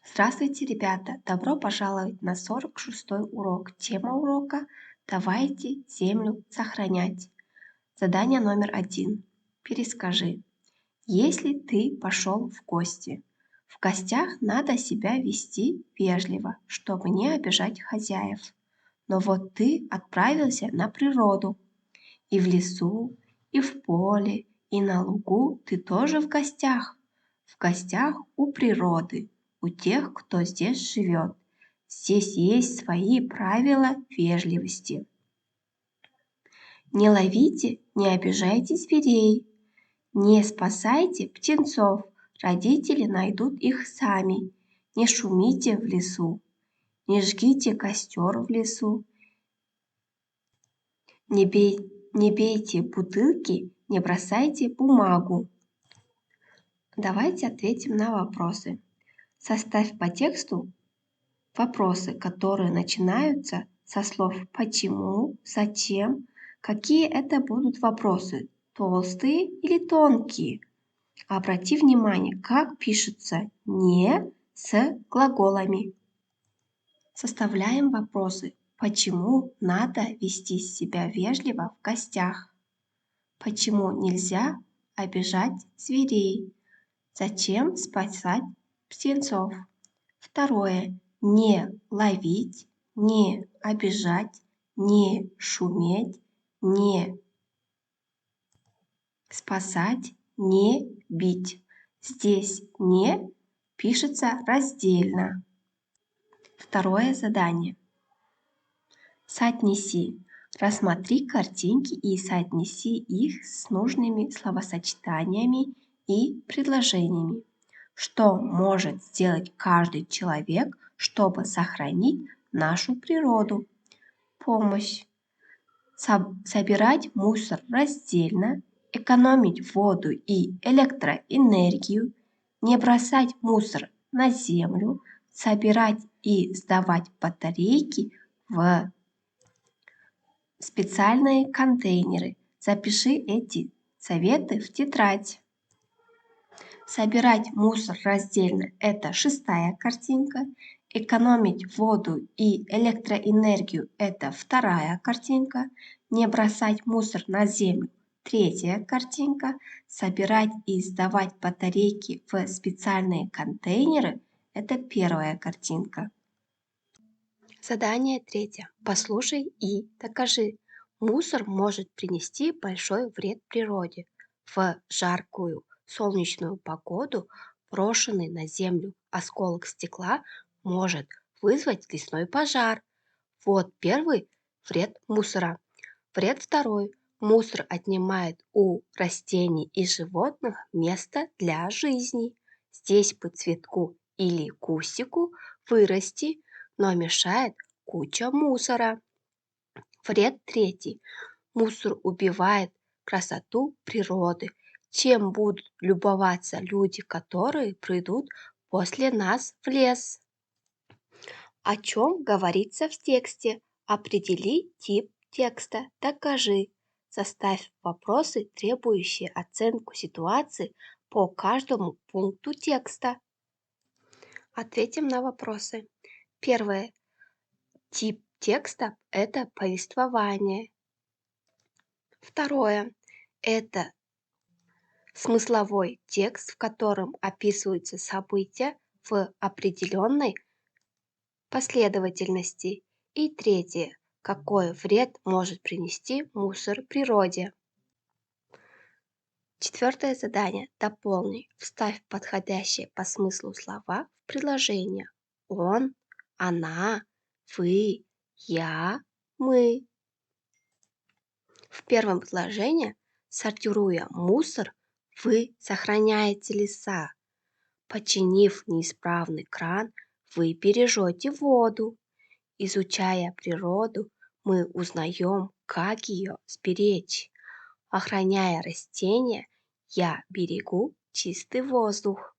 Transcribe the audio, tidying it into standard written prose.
Здравствуйте, ребята! Добро пожаловать на 46-й урок. Тема урока «Давайте Землю сохранять». Задание номер 1. Перескажи. Если ты пошел в гости, в гостях надо себя вести вежливо, чтобы не обижать хозяев. Но вот ты отправился на природу. И в лесу, и в поле, и на лугу ты тоже в гостях. В гостях у природы, у тех, кто здесь живет. Здесь есть свои правила вежливости. Не ловите, не обижайте зверей. Не спасайте птенцов, родители найдут их сами. Не шумите в лесу, не жгите костер в лесу. Не бейте бутылки, не бросайте бумагу. Давайте ответим на вопросы. Составь по тексту вопросы, которые начинаются со слов «почему», «зачем», какие это будут вопросы, толстые или тонкие. Обрати внимание, как пишется «не» с глаголами. Составляем вопросы. Почему надо вести себя вежливо в гостях? Почему нельзя обижать зверей? Зачем спасать птенцов? Второе. Не ловить, не обижать, не шуметь, не спасать, не бить. Здесь «не» пишется раздельно. Второе задание. Соотнеси. Рассмотри картинки и соотнеси их с нужными словосочетаниями и предложениями. Что может сделать каждый человек, чтобы сохранить нашу природу? Помощь. Собирать мусор раздельно, экономить воду и электроэнергию, не бросать мусор на землю, собирать и сдавать батарейки в специальные контейнеры. Запиши эти советы в тетрадь. Собирать мусор раздельно – это 6-я картинка. Экономить воду и электроэнергию – это 2-я картинка. Не бросать мусор на землю – 3-я картинка. Собирать и сдавать батарейки в специальные контейнеры – это 1-я картинка. Задание 3. Послушай и докажи. Мусор может принести большой вред природе. В жаркую солнечную погоду брошенный на землю осколок стекла может вызвать лесной пожар. Вот первый вред мусора. Вред второй. Мусор отнимает у растений и животных место для жизни. Здесь бы цветку или кустику вырасти, но мешает куча мусора. Вред третий. Мусор убивает красоту природы. Чем будут любоваться люди, которые придут после нас в лес? О чем говорится в тексте? Определи тип текста. Докажи. Составь вопросы, требующие оценку ситуации по каждому пункту текста. Ответим на вопросы. Первое. Тип текста – это повествование. Второе. Это смысловой текст, в котором описываются события в определенной последовательности. И третье. Какой вред может принести мусор природе? 4-е задание. Дополни. Вставь подходящие по смыслу слова в предложение. Он, она, вы, я, мы. В первом предложении, сортируя мусор, вы сохраняете леса. Починив неисправный кран, вы бережете воду. Изучая природу, мы узнаем, как ее сберечь. Охраняя растения, я берегу чистый воздух.